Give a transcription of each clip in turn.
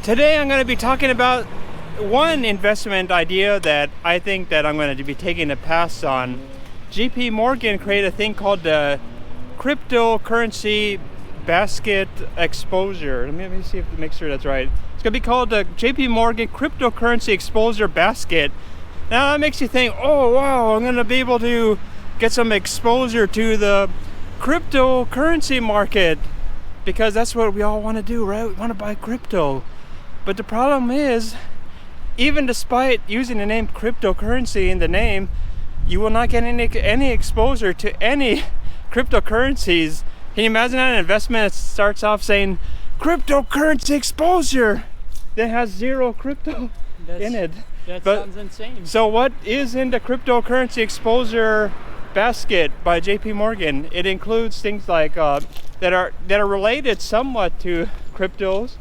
Today I'm going to be talking about one investment idea that I think that I'm going to be taking a pass on. JP Morgan created a thing called the cryptocurrency basket exposure. Let me see if make sure that's right. It's going to be called the JP Morgan cryptocurrency exposure basket. Now that makes you think, oh wow, I'm going to be able to get some exposure to the cryptocurrency market because that's what we all want to do, right? We want to buy crypto. But the problem is, even despite using the name cryptocurrency in the name, you will not get any exposure to any cryptocurrencies. Can you imagine that an investment that starts off saying cryptocurrency exposure, then has zero crypto in it? That sounds insane. So what is in the cryptocurrency exposure basket by JP Morgan? It includes things like that are related somewhat to cryptos,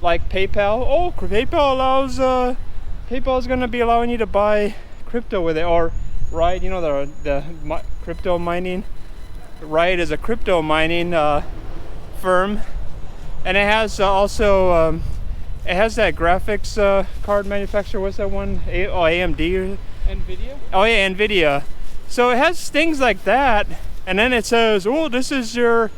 like PayPal. Oh, PayPal is going to be allowing you to buy crypto with it, or Riot, you know, the crypto mining. Riot is a crypto mining firm, and it has also it has that graphics card manufacturer. What's that one? AMD or Nvidia. Oh yeah, Nvidia. So it has things like that, and then it says, "Oh, this is your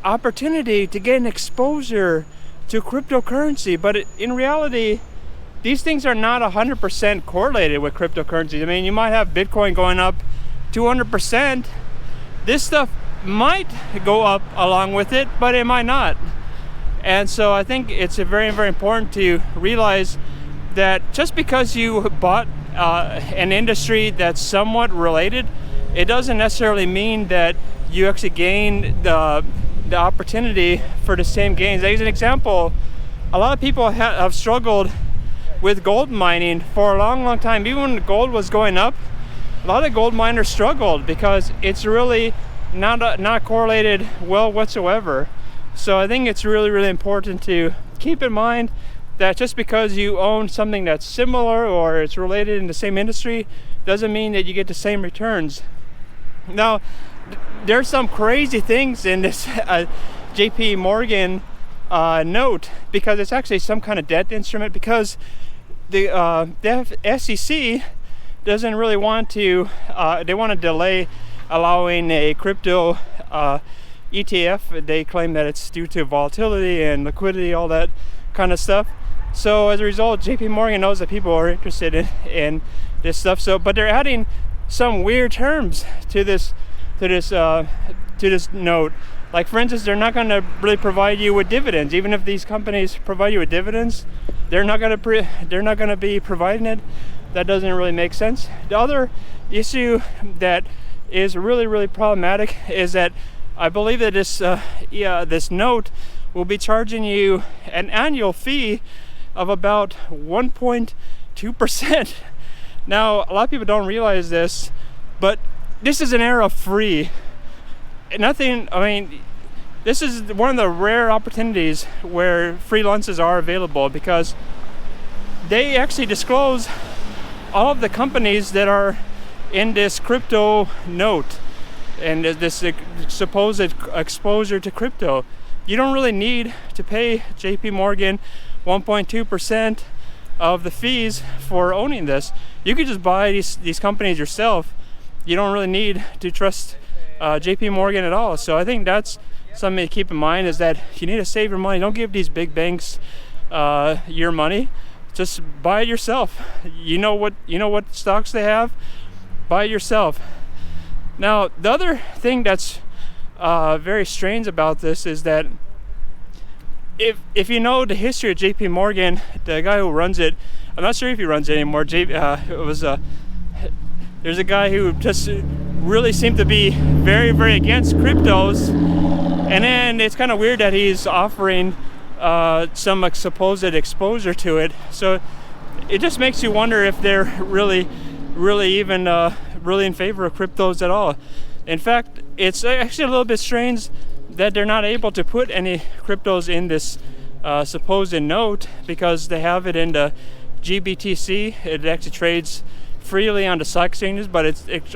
opportunity to get an exposure to cryptocurrency." But in reality, these things are not 100% correlated with cryptocurrencies. I mean, you might have Bitcoin going up 200%. This stuff might go up along with it, but it might not. And so I think it's very, very important to realize that just because you bought an industry that's somewhat related, it doesn't necessarily mean that you actually gain the opportunity for the same gains. As an example, a lot of people have struggled with gold mining for a long time. Even when gold was going up, a lot of gold miners struggled because it's really not correlated well whatsoever. So I think it's really, really important to keep in mind that just because you own something that's similar or it's related in the same industry doesn't mean that you get the same returns. Now, there's some crazy things in this JP Morgan note, because it's actually some kind of debt instrument, because the SEC doesn't really want to, they want to delay allowing a crypto ETF. They claim that it's due to volatility and liquidity, all that kind of stuff. So as a result, JP Morgan knows that people are interested in this stuff. So, but they're adding some weird terms to this note. Like, for instance, they're not going to really provide you with dividends. Even if these companies provide you with dividends, they're not going to be providing it. That doesn't really make sense. The other issue that is really, really problematic is that I believe that this note will be charging you an annual fee of about 1.2%. Now, a lot of people don't realize this, but this is an era of free. Nothing, I mean, this is one of the rare opportunities where free lunches are available, because they actually disclose all of the companies that are in this crypto note and this supposed exposure to crypto. You don't really need to pay JP Morgan 1.2% of the fees for owning this. You could just buy these companies yourself. You don't really need to trust JP Morgan at all. So I think that's something to keep in mind, is that you need to save your money. Don't give these big banks your money. Just buy it yourself. You know what stocks they have. Buy it yourself. Now, the other thing that's very strange about this is that if you know the history of JP Morgan, the guy who runs it, I'm not sure if he runs it anymore. There's a guy who just really seemed to be very, very against cryptos, and then it's kind of weird that he's offering some supposed exposure to it. So it just makes you wonder if they're really even really in favor of cryptos at all. In fact, it's actually a little bit strange that they're not able to put any cryptos in this supposed note, because they have it in the GBTC. It actually trades freely on the stock exchanges, but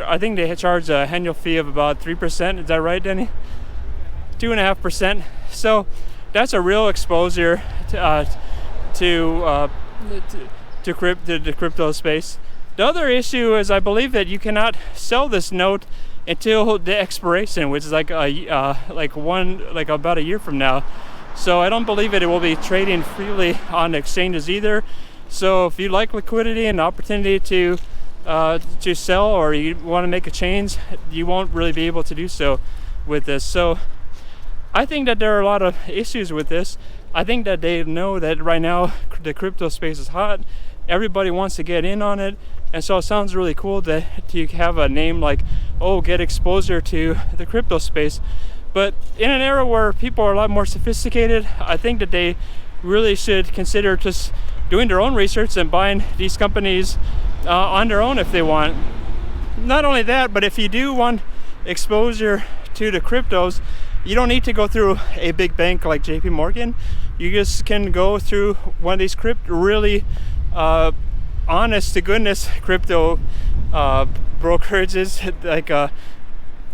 I think they charge an annual fee of about 3%. Is that right, Denny? 2.5%. So that's a real exposure to the crypto space. The other issue is I believe that you cannot sell this note until the expiration, which is like about a year from now. So I don't believe it will be trading freely on exchanges either. So if you like liquidity and opportunity to sell, or you want to make a change, you won't really be able to do so with this. So I think that there are a lot of issues with this. I think that they know that right now the crypto space is hot. Everybody wants to get in on it. And so it sounds really cool that you have a name like, oh, get exposure to the crypto space. But in an era where people are a lot more sophisticated, I think that they really should consider just doing their own research and buying these companies on their own if they want. Not only that, but if you do want exposure to the cryptos, you don't need to go through a big bank like JP Morgan. You just can go through one of these really honest to goodness crypto brokerages like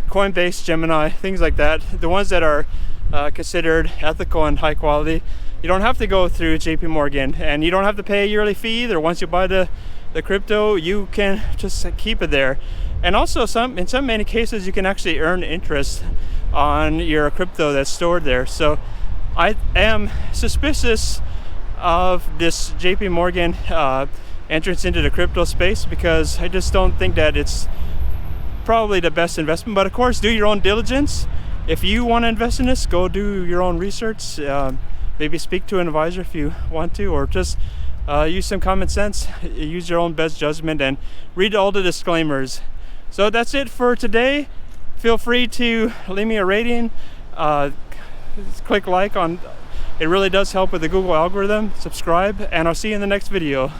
Coinbase, Gemini, things like that. The ones that are considered ethical and high quality. You don't have to go through JP Morgan, and you don't have to pay a yearly fee either. Once you buy the crypto, you can just keep it there. And also in many cases you can actually earn interest on your crypto that's stored there. So I am suspicious of this JP Morgan entrance into the crypto space, because I just don't think that it's probably the best investment. But of course, do your own diligence. If you want to invest in this, go do your own research. Maybe speak to an advisor if you want to, or just use some common sense, use your own best judgment, and read all the disclaimers. So that's it for today. Feel free to leave me a rating, click like on, it really does help with the Google algorithm. Subscribe, and I'll see you in the next video.